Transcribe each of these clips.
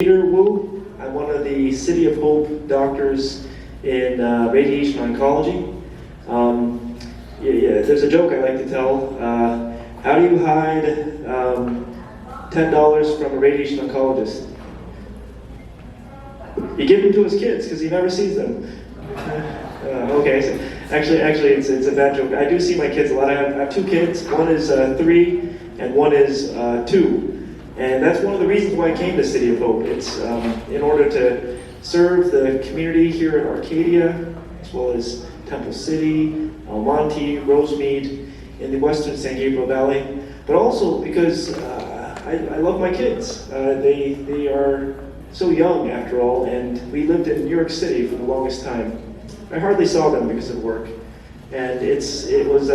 Peter Wu. I'm one of the City of Hope doctors in radiation oncology. There's a joke I like to tell. How do you hide $10 from a radiation oncologist? You give them to his kids because he never sees them. Okay, so actually, it's a bad joke. I do see my kids a lot. I have two kids. One is 3 and one is 2. And that's one of the reasons why I came to City of Hope. It's in order to serve the community here in Arcadia, as well as Temple City, El Monte, Rosemead, in the western San Gabriel Valley, but also because I love my kids. They are so young, after all, and we lived in New York City for the longest time. I hardly saw them because of work, and it was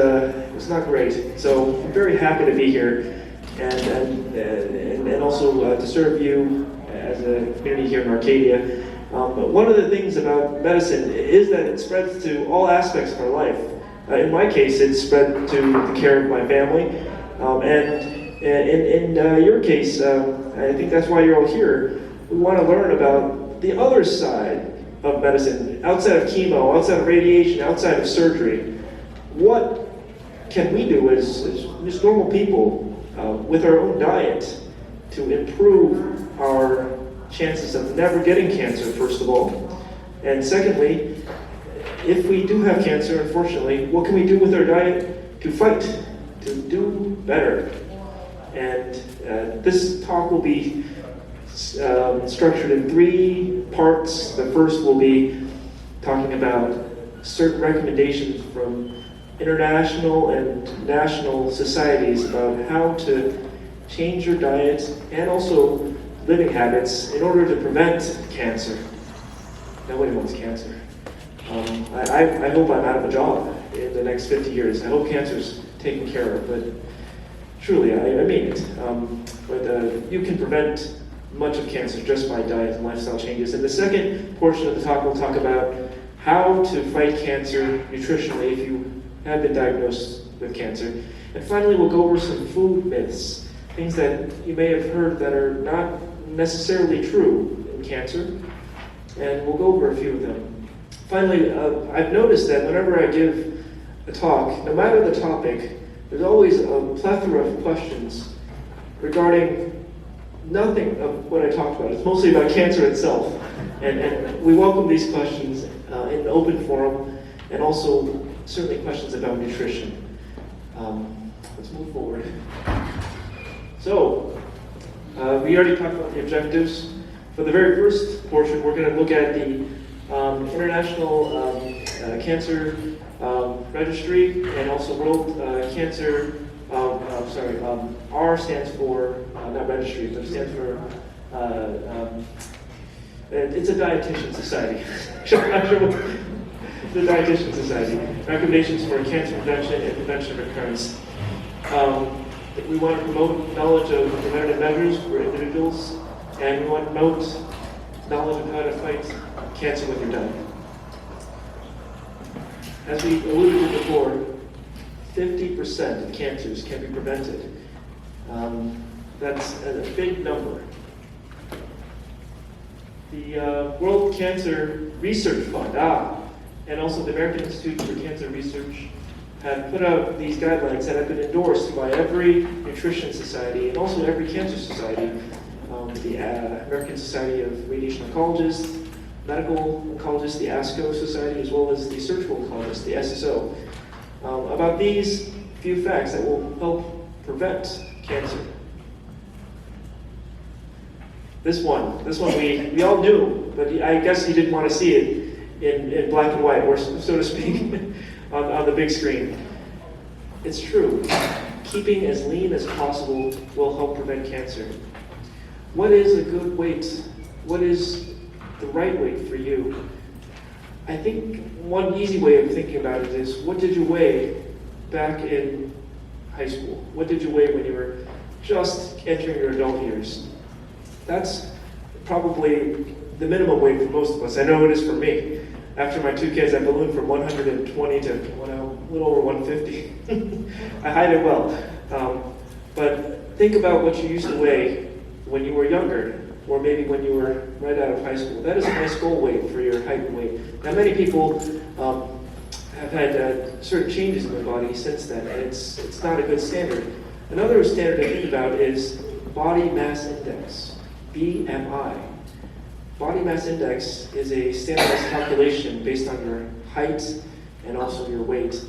not great. So I'm very happy to be here. And also to serve you as a community here in Arcadia. But one of the things about medicine is that it spreads to all aspects of our life. In my case, it spread to the care of my family. And in your case, I think that's why you're all here. We want to learn about the other side of medicine, outside of chemo, outside of radiation, outside of surgery. What can we do as just normal people with our own diet to improve our chances of never getting cancer, first of all? And secondly, if we do have cancer, unfortunately, what can we do with our diet to fight, to do better? And this talk will be structured in 3 parts. The first will be talking about certain recommendations from international and national societies about how to change your diet and also living habits in order to prevent cancer. Nobody wants cancer. I hope I'm out of a job in the next 50 years. I hope cancer's taken care of, but truly, I mean it. But you can prevent much of cancer just by diet and lifestyle changes. In the second portion of the talk, we'll talk about how to fight cancer nutritionally if you have been diagnosed with cancer. And finally, we'll go over some food myths, things that you may have heard that are not necessarily true in cancer, and we'll go over a few of them. Finally, I've noticed that whenever I give a talk, no matter the topic, there's always a plethora of questions regarding nothing of what I talked about. It's mostly about cancer itself, and we welcome these questions in an open forum, and also certainly questions about nutrition. Let's move forward. So, we already talked about the objectives. For the very first portion, we're going to look at the International Cancer Registry and also World Cancer, R stands for, not registry, but it stands for, it's a dietitian society. Not sure what, the Dietitian Society. Recommendations for cancer prevention and prevention of recurrence. We want to promote knowledge of preventative measures for individuals, and we want to promote knowledge of how to fight cancer with your diet. As we alluded to before, 50% of cancers can be prevented. That's a big number. The World Cancer Research Fund, and also the American Institute for Cancer Research have put out these guidelines that have been endorsed by every nutrition society and also every cancer society, the American Society of Radiation Oncologists, Medical Oncologists, the ASCO Society, as well as the Surgical Oncologists, the SSO, about these few facts that will help prevent cancer. This one we all knew, but I guess you didn't want to see it in black and white, or so to speak, on the big screen. It's true. Keeping as lean as possible will help prevent cancer. What is a good weight? What is the right weight for you? I think one easy way of thinking about it is, what did you weigh back in high school? What did you weigh when you were just entering your adult years? That's probably the minimum weight for most of us. I know it is for me. After my 2 kids, I ballooned from 120 to a little over 150. I hide it well. But think about what you used to weigh when you were younger. or maybe when you were right out of high school. That is a nice goal weight for your height and weight. Now, many people have had certain changes in their body since then, and it's not a good standard. Another standard to think about is body mass index, BMI. Body mass index is a standardized calculation based on your height and also your weight.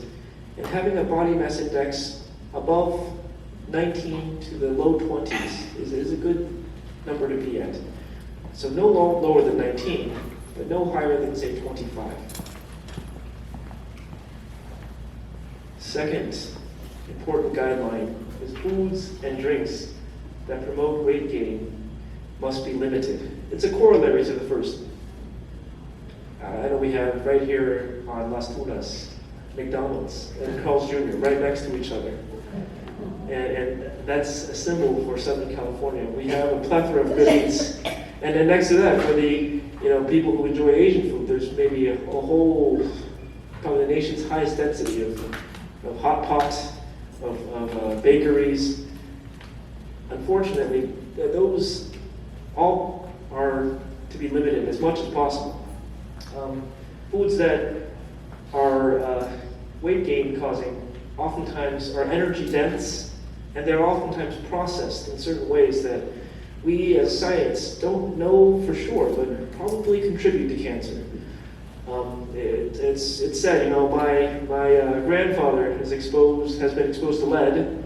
And having a body mass index above 19 to the low 20s is a good number to be at. So no lower than 19, but no higher than, say, 25. Second important guideline is foods and drinks that promote weight gain must be limited. It's a corollary to the first. I know we have right here on Las Tunas, McDonald's and Carl's Jr. right next to each other. And that's a symbol for Southern California. We have a plethora of good eats. And then next to that, for the people who enjoy Asian food, there's maybe a whole, probably the nation's highest density of hot pots, of bakeries. Unfortunately, those all are to be limited as much as possible. Foods that are weight gain causing oftentimes are energy dense, and they're oftentimes processed in certain ways that we as science don't know for sure, but probably contribute to cancer. It's said, my grandfather has been exposed to lead.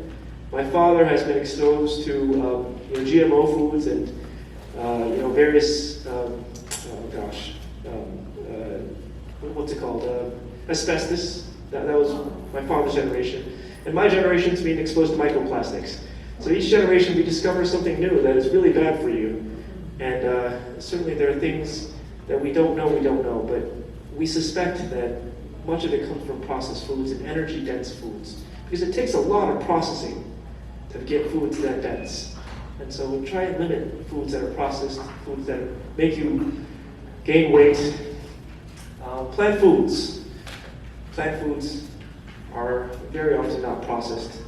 My father has been exposed to GMO foods and various what's it called? Asbestos. That was my father's generation. And my generation's being exposed to microplastics. So each generation we discover something new that is really bad for you. And certainly there are things that we don't know, but we suspect that much of it comes from processed foods and energy-dense foods. Because it takes a lot of processing to get foods that dense. And so we try and limit foods that are processed, foods that make you gain weight. Plant foods. Plant foods are very often not processed.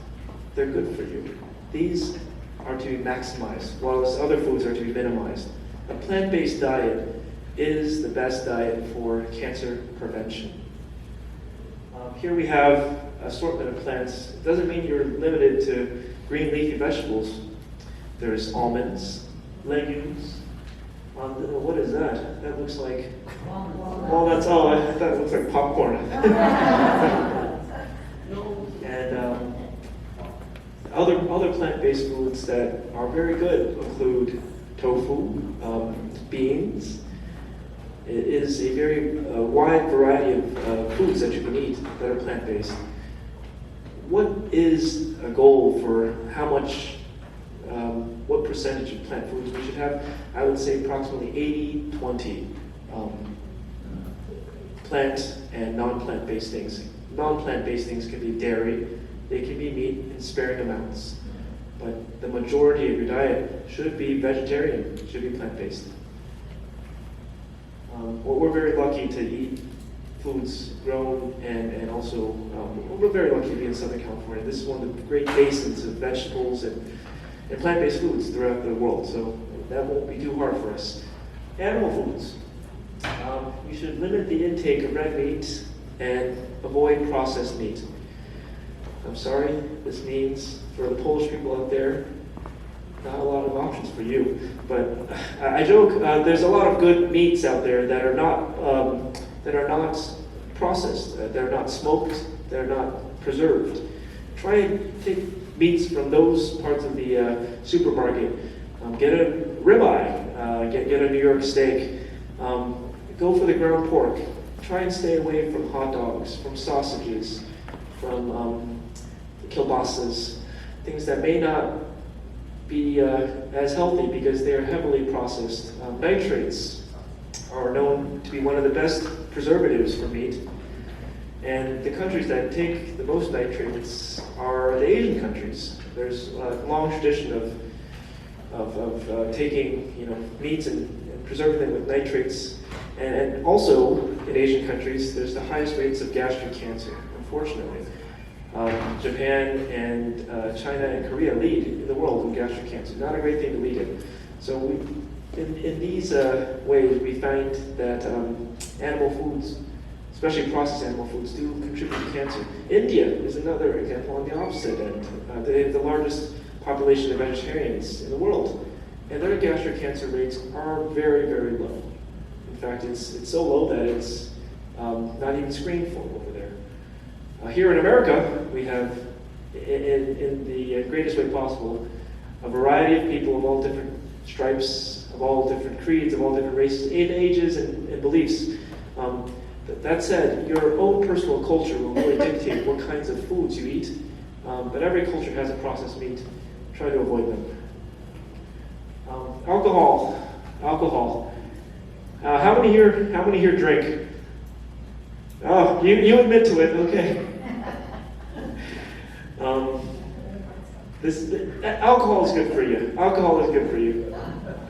They're good for you. These are to be maximized, whilst other foods are to be minimized. A plant-based diet is the best diet for cancer prevention. Here we have an assortment of plants. It doesn't mean you're limited to green leafy vegetables. There's almonds, legumes. What is that? That looks like walnuts. Oh, I thought it looked like popcorn. And other plant-based foods that are very good include tofu, beans. It is a very wide variety of foods that you can eat that are plant-based. What is a goal for how much, what percentage of plant foods we should have? I would say approximately 80-20 plant and non-plant-based things. Non-plant-based things can be dairy, they can be meat in sparing amounts, but the majority of your diet should be vegetarian, should be plant-based. We're very lucky to eat foods grown and also, we're very lucky to be in Southern California. This is one of the great basins of vegetables and plant-based foods throughout the world, so that won't be too hard for us. Animal foods. You should limit the intake of red meat and avoid processed meat. I'm sorry, this means for the Polish people out there, not a lot of options for you. But I joke, there's a lot of good meats out there that are not processed, they're not smoked, they're not preserved. Try and take meats from those parts of the supermarket. Get a ribeye, get a New York steak. Go for the ground pork. Try and stay away from hot dogs, from sausages, from kielbasas, things that may not be as healthy because they are heavily processed. Nitrates are known to be one of the best preservatives for meat. And the countries that take the most nitrates are the Asian countries. There's a long tradition of taking meats and preserving them with nitrates. And also in Asian countries, there's the highest rates of gastric cancer, unfortunately. Japan and China and Korea lead in the world in gastric cancer. Not a great thing to lead in. So In these ways, we find that animal foods, especially processed animal foods, do contribute to cancer. India is another example on the opposite end. They have the largest population of vegetarians in the world, and their gastric cancer rates are very, very low. In fact, it's so low that it's not even screened for over there. Here in America, we have, in the greatest way possible, a variety of people of all different stripes, of all different creeds, of all different races, ages, and beliefs. That said, your own personal culture will really dictate what kinds of foods you eat, but every culture has a processed meat. Try to avoid them. Alcohol. How many here drink? Oh, you admit to it, okay. Alcohol is good for you. Alcohol is good for you.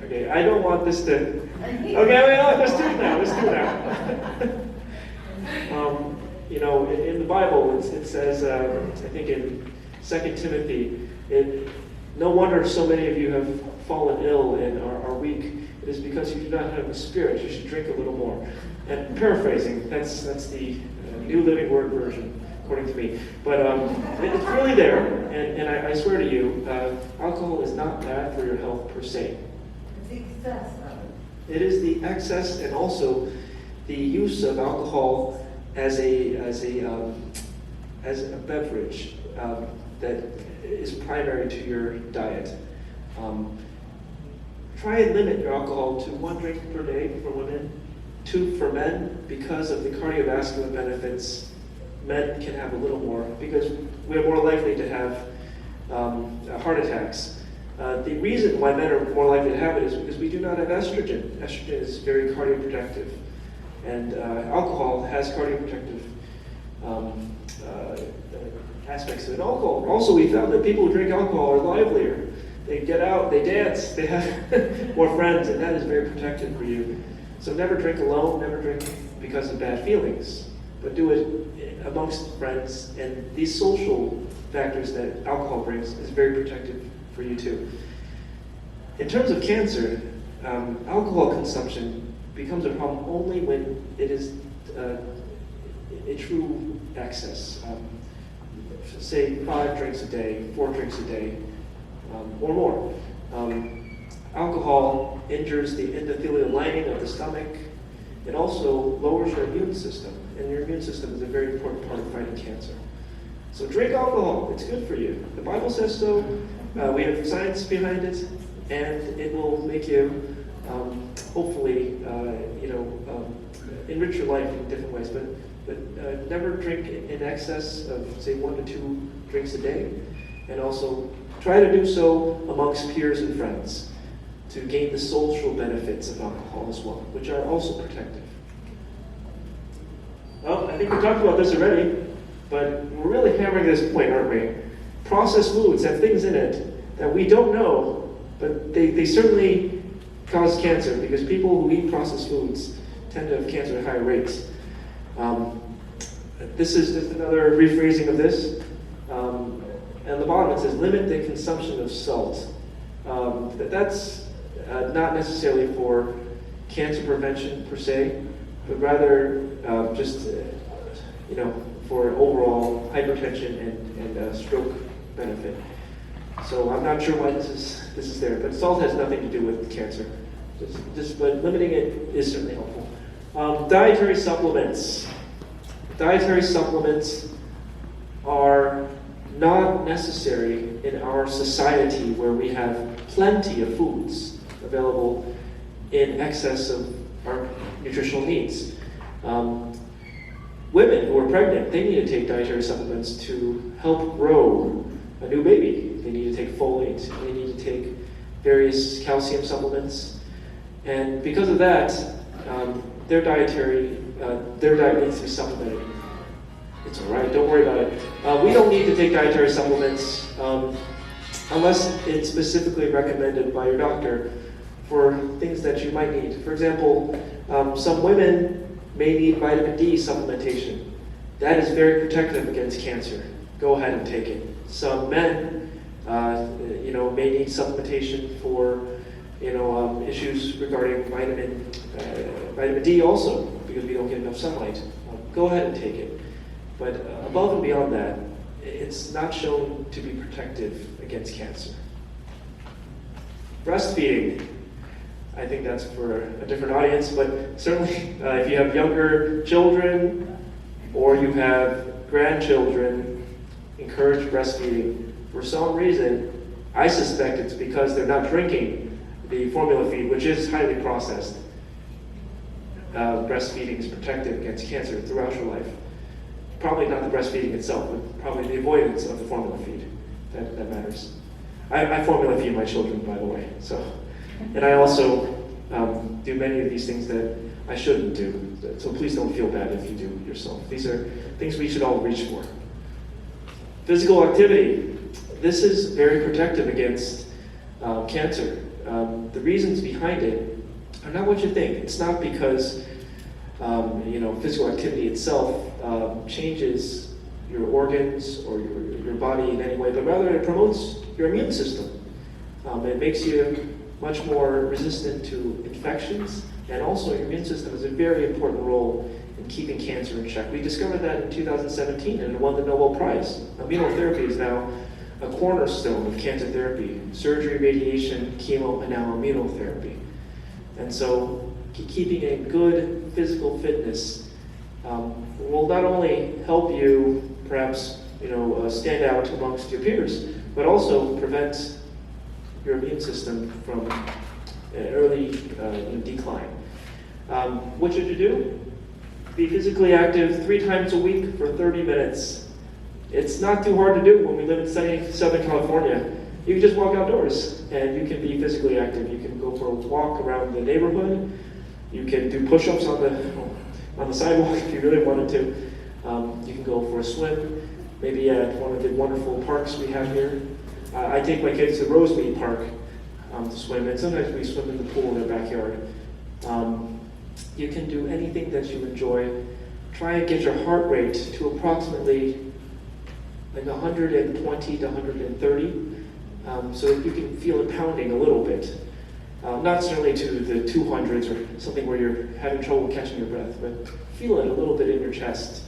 Okay, I don't want this to. Okay, let's do it now. In the Bible, it says, I think in 2 Timothy, no wonder so many of you have fallen ill and are weak. It is because you do not have the Spirit. You should drink a little more. And paraphrasing, that's the New Living Word version, according to me. But it's really there, and I swear to you, alcohol is not bad for your health per se. It's excess of it. It is the excess and also the use of alcohol as a beverage that is primary to your diet. Try and limit your alcohol to 1 drink per day for women, 2 for men, because of the cardiovascular benefits. Men can have a little more because we're more likely to have heart attacks. The reason why men are more likely to have it is because we do not have estrogen. Estrogen is very cardioprotective, and alcohol has cardioprotective aspects of it. Also, we found that people who drink alcohol are livelier. They get out, they dance, they have more friends, and that is very protective for you. So never drink alone, never drink because of bad feelings, but do it amongst friends, and these social factors that alcohol brings is very protective for you too. In terms of cancer, alcohol consumption becomes a problem only when it is a true excess. Say 5 drinks a day, 4 drinks a day, or more. Alcohol injures the endothelial lining of the stomach. It also lowers your immune system, and your immune system is a very important part of fighting cancer. So drink alcohol, it's good for you. The Bible says so, we have science behind it, and it will make you, hopefully, enrich your life in different ways, but never drink in excess of, say, 1 to 2 drinks a day, and also try to do so amongst peers and friends to gain the social benefits of alcohol as well, which are also protective. Well, I think we talked about this already, but we're really hammering this point, aren't we? Processed foods have things in it that we don't know, but they certainly cause cancer because people who eat processed foods tend to have cancer at higher rates. This is just another rephrasing of this. At the bottom it says, limit the consumption of salt. That's not necessarily for cancer prevention per se, but rather for overall hypertension and stroke benefit. So I'm not sure why this is there, but salt has nothing to do with cancer. But limiting it is certainly helpful. Dietary supplements. Dietary supplements are not necessary in our society where we have plenty of foods available in excess of our nutritional needs. Women who are pregnant, they need to take dietary supplements to help grow a new baby. They need to take folate, they need to take various calcium supplements, and because of that, their diet needs to be supplemented. It's all right, don't worry about it. We don't need to take dietary supplements unless it's specifically recommended by your doctor for things that you might need. For example, some women may need vitamin D supplementation. That is very protective against cancer. Go ahead and take it. Some men, may need supplementation for Issues regarding vitamin D also, because we don't get enough sunlight. Go ahead and take it. But above and beyond that, it's not shown to be protective against cancer. Breastfeeding, I think that's for a different audience, but certainly if you have younger children or you have grandchildren, encourage breastfeeding. For some reason, I suspect it's because they're not drinking the formula feed, which is highly processed. Breastfeeding is protective against cancer throughout your life. Probably not the breastfeeding itself, but probably the avoidance of the formula feed that matters. I formula feed my children, by the way. And I also do many of these things that I shouldn't do. So please don't feel bad if you do yourself. These are things we should all reach for. Physical activity. This is very protective against cancer. The reasons behind it are not what you think. It's not because physical activity itself changes your organs or your body in any way, but rather it promotes your immune system. It makes you much more resistant to infections, and also your immune system has a very important role in keeping cancer in check. We discovered that in 2017 and won the Nobel Prize. Immunotherapy is now a cornerstone of cancer therapy: surgery, radiation, chemo, and now immunotherapy. And so keeping a good physical fitness will not only help you perhaps stand out amongst your peers, but also prevent your immune system from early decline. What should you do? Be physically active 3 times a week for 30 minutes. It's not too hard to do when we live in sunny Southern California. You can just walk outdoors and you can be physically active. You can go for a walk around the neighborhood. You can do push-ups on the sidewalk if you really wanted to. You can go for a swim, maybe at one of the wonderful parks we have here. I take my kids to Rosemead Park to swim, and sometimes we swim in the pool in their backyard. You can do anything that you enjoy. Try and get your heart rate to approximately like 120 to 130, so that you can feel it pounding a little bit. Not necessarily to the 200s or something where you're having trouble catching your breath, but feel it a little bit in your chest.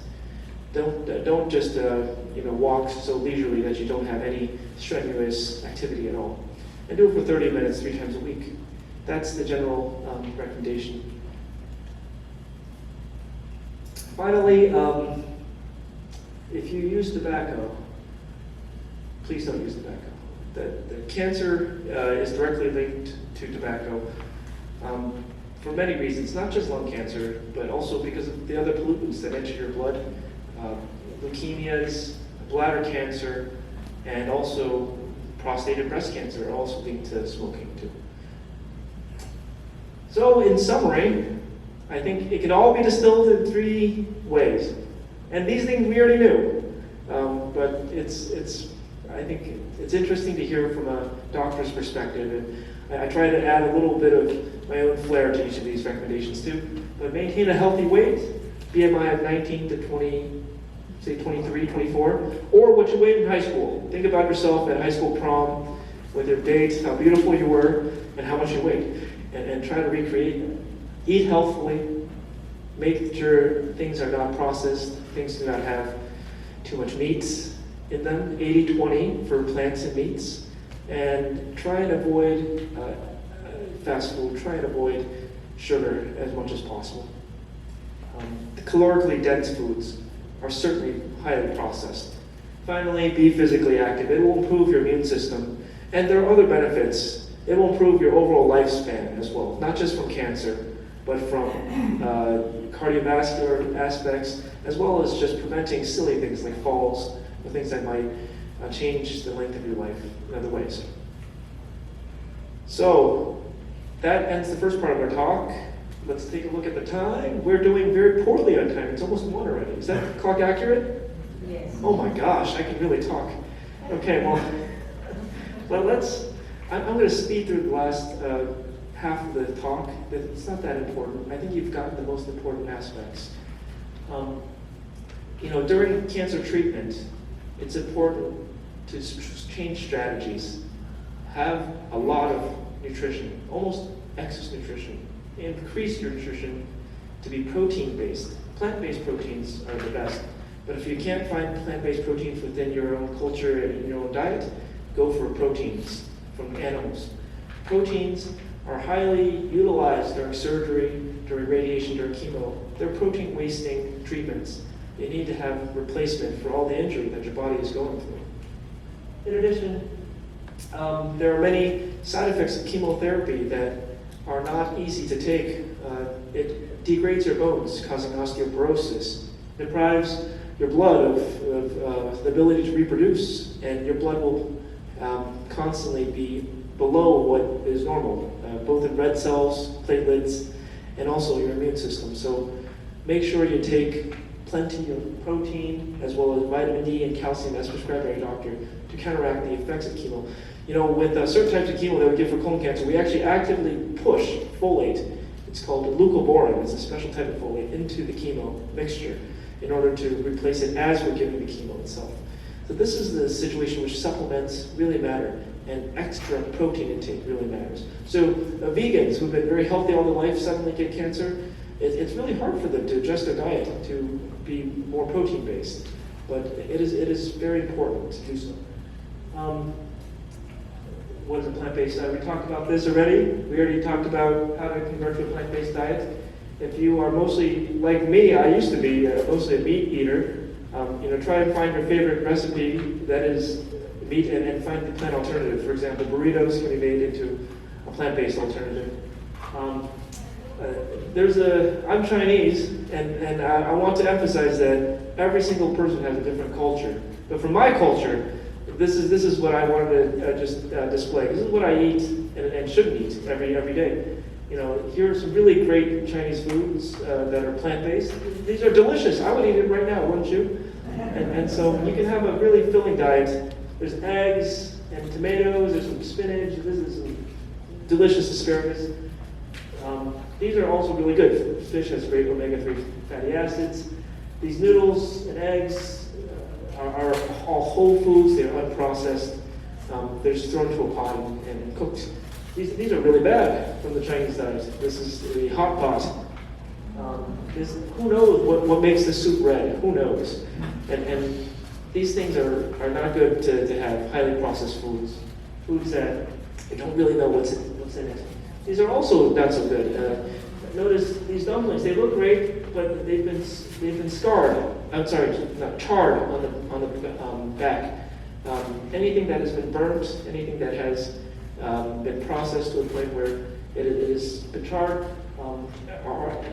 Don't just walk so leisurely that you don't have any strenuous activity at all. And do it for 30 minutes 3 times a week. That's the general recommendation. Finally, if you use tobacco, please don't use tobacco. The cancer is directly linked to tobacco for many reasons, not just lung cancer, but also because of the other pollutants that enter your blood. Leukemias, bladder cancer, and also prostate and breast cancer are also linked to smoking too. So in summary, I think it can all be distilled in 3 ways. And these things we already knew, but I think it's interesting to hear from a doctor's perspective. And I try to add a little bit of my own flair to each of these recommendations too. But maintain a healthy weight, BMI of 19 to 20, say 23, 24, or what you weighed in high school. Think about yourself at high school prom, with your dates, how beautiful you were, and how much you weighed. And try to recreate that. Eat healthfully. Make sure things are not processed. Things do not have too much meat in them. 80-20 for plants and meats. And try and avoid fast food. Try and avoid sugar as much as possible. The calorically dense foods are certainly highly processed. Finally, be physically active. It will improve your immune system. And there are other benefits. It will improve your overall lifespan as well, not just from cancer, but from cardiovascular aspects, as well as just preventing silly things like falls, or things that might change the length of your life in other ways. So, that ends the first part of our talk. Let's take a look at the time. We're doing very poorly on time. It's almost 1 already. Is that clock accurate? Yes. Oh my gosh, I can really talk. Okay, well, I'm going to speed through the last half of the talk. It's not that important. I think you've gotten the most important aspects. During cancer treatment, it's important to change strategies. Have a lot of nutrition, almost excess nutrition. Increase your nutrition to be protein-based. Plant-based proteins are the best, but if you can't find plant-based proteins within your own culture and your own diet, go for proteins from animals. Proteins are highly utilized during surgery, during radiation, during chemo. They're protein-wasting treatments. You need to have replacement for all the injury that your body is going through. In addition, there are many side effects of chemotherapy that are not easy to take. It degrades your bones, causing osteoporosis, deprives your blood of the ability to reproduce, and your blood will constantly be below what is normal, both in red cells, platelets, and also your immune system. So make sure you take plenty of protein as well as vitamin D and calcium as prescribed by your doctor to counteract the effects of chemo. You know, with certain types of chemo that we give for colon cancer, we actually actively push folate. It's called leucoborin. It's a special type of folate into the chemo mixture in order to replace it as we're giving the chemo itself. So this is the situation which supplements really matter, and extra protein intake really matters. So vegans who've been very healthy all their life suddenly get cancer, it's really hard for them to adjust their diet to be more protein-based, but it is very important to do so. What is a plant-based diet? We talked about this already. We already talked about how to convert to a plant-based diet. If you are mostly like me, I used to be mostly a meat eater. Try and find your favorite recipe that is meat and find the plant alternative. For example, burritos can be made into a plant-based alternative. I'm Chinese, and I want to emphasize that every single person has a different culture. But for my culture, this is what I wanted to just display. This is what I eat and shouldn't eat every day. Here are some really great Chinese foods that are plant-based. These are delicious. I would eat it right now, wouldn't you? And so you can have a really filling diet. There's eggs and tomatoes. There's some spinach. This is some delicious asparagus. These are also really good. Fish has great omega-3 fatty acids. These noodles and eggs are all whole foods. They're unprocessed. They're just thrown into a pot and cooked. These are really bad from the Chinese diet. This is the hot pot. Who knows what makes the soup red? Who knows? And these things are not good to have highly processed foods that you don't really know what's in it. These are also not so good. Notice these dumplings. They look great, but they've been scarred. I'm sorry, not charred on the back. Anything that has been burnt, anything that has been processed to a point where it has been charred,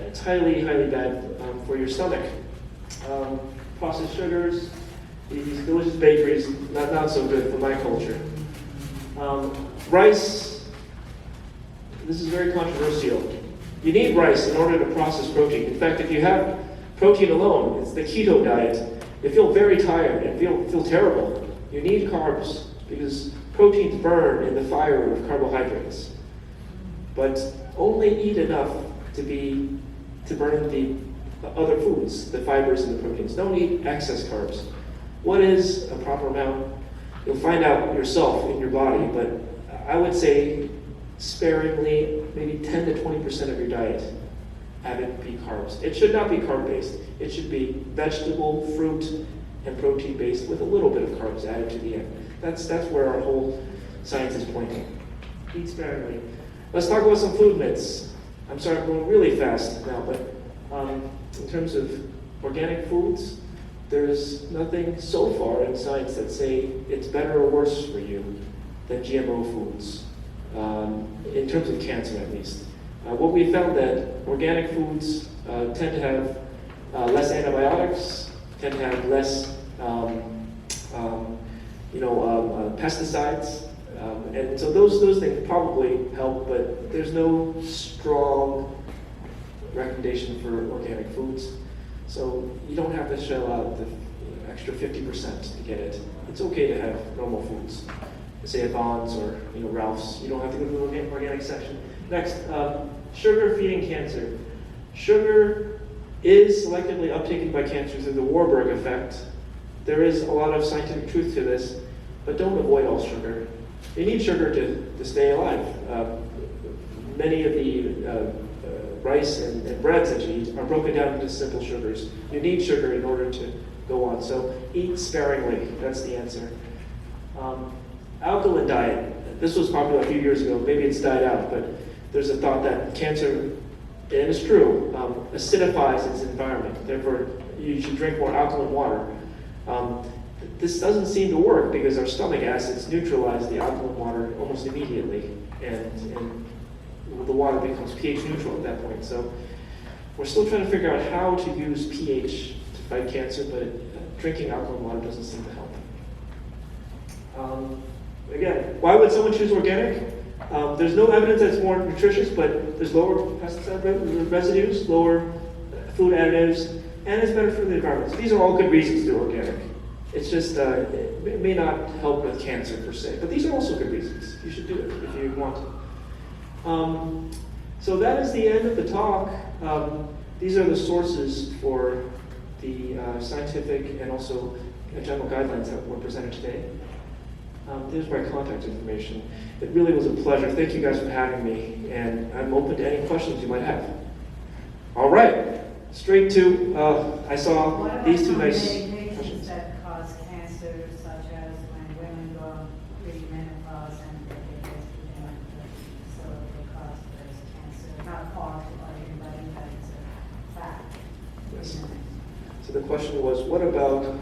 it's highly, highly bad for your stomach. Processed sugars, these delicious bakeries, not so good for my culture. Rice. This is very controversial. You need rice in order to process protein. In fact, if you have protein alone, it's the keto diet, you feel very tired and feel terrible. You need carbs because proteins burn in the fire of carbohydrates. But only eat enough to burn the other foods, the fibers and the proteins. Don't eat excess carbs. What is a proper amount? You'll find out yourself in your body, but I would say sparingly, maybe 10 to 20% of your diet, have it be carbs. It should not be carb-based. It should be vegetable, fruit, and protein-based with a little bit of carbs added to the end. That's where our whole science is pointing. Eat sparingly. Let's talk about some food myths. I'm sorry, I'm going really fast now, but in terms of organic foods, there's nothing so far in science that say it's better or worse for you than GMO foods. In terms of cancer, at least. What we found that organic foods tend to have less antibiotics, tend to have less pesticides, and so those things probably help, but there's no strong recommendation for organic foods. So you don't have to shell out the extra 50% to get it. It's okay to have normal foods. Say at Vons or Ralph's. You don't have to go to the organic section. Next, sugar feeding cancer. Sugar is selectively uptaken by cancer through the Warburg effect. There is a lot of scientific truth to this, but don't avoid all sugar. You need sugar to stay alive. Many of the rice and breads that you eat are broken down into simple sugars. You need sugar in order to go on. So eat sparingly. That's the answer. Alkaline diet. This was popular a few years ago. Maybe it's died out, but there's a thought that cancer, and it's true, acidifies its environment. Therefore, you should drink more alkaline water. This doesn't seem to work because our stomach acids neutralize the alkaline water almost immediately, and the water becomes pH neutral at that point. So we're still trying to figure out how to use pH to fight cancer, but drinking alkaline water doesn't seem to help. Again, why would someone choose organic? There's no evidence that it's more nutritious, but there's lower pesticide residues, lower food additives, and it's better for the environment. So these are all good reasons to do organic. It's just, it may not help with cancer per se, but these are also good reasons. You should do it if you want to. So that is the end of the talk. These are the sources for the scientific and also general guidelines that were presented today. There's my contact information. It really was a pleasure. Thank you guys for having me, and I'm open to any questions you might have. All right, straight to, I saw these two nice questions. That cause cancer, such as when women go through menopause and they get estrogen, so they cause breast cancer, not caused by anybody, but it's a fact. Yes. So the question was, what about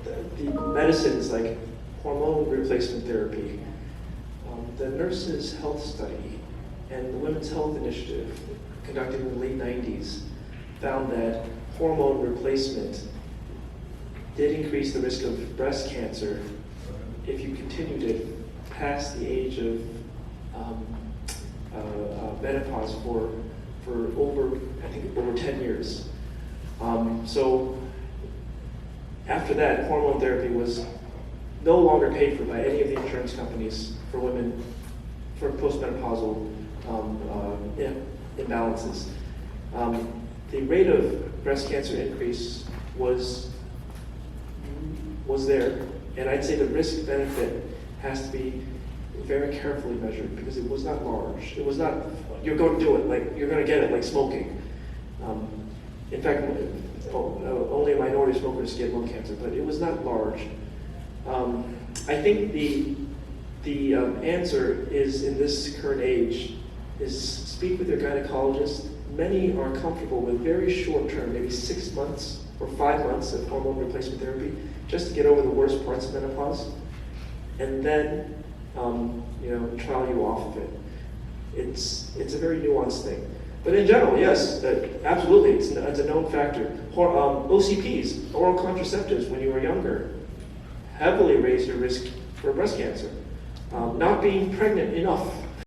the medicines like hormone replacement therapy? The Nurses' Health Study and the Women's Health Initiative, conducted in the late 90s, found that hormone replacement did increase the risk of breast cancer if you continued it past the age of menopause for over, I think, over 10 years. So after that, hormone therapy was no longer paid for by any of the insurance companies for women for postmenopausal imbalances. The rate of breast cancer increase was there, and I'd say the risk benefit has to be very carefully measured because it was not large. It was not, you're going to do it, like you're going to get it like smoking. In fact, only a minority of smokers get lung cancer, but it was not large. I think the answer is, in this current age, is speak with your gynecologist. Many are comfortable with very short term, maybe 6 months or 5 months of hormone replacement therapy, just to get over the worst parts of menopause, and then trial you off of it. It's a very nuanced thing. But in general, yes, absolutely, it's a known factor. OCPs, oral contraceptives, when you were younger, heavily raise your risk for breast cancer. Not being pregnant enough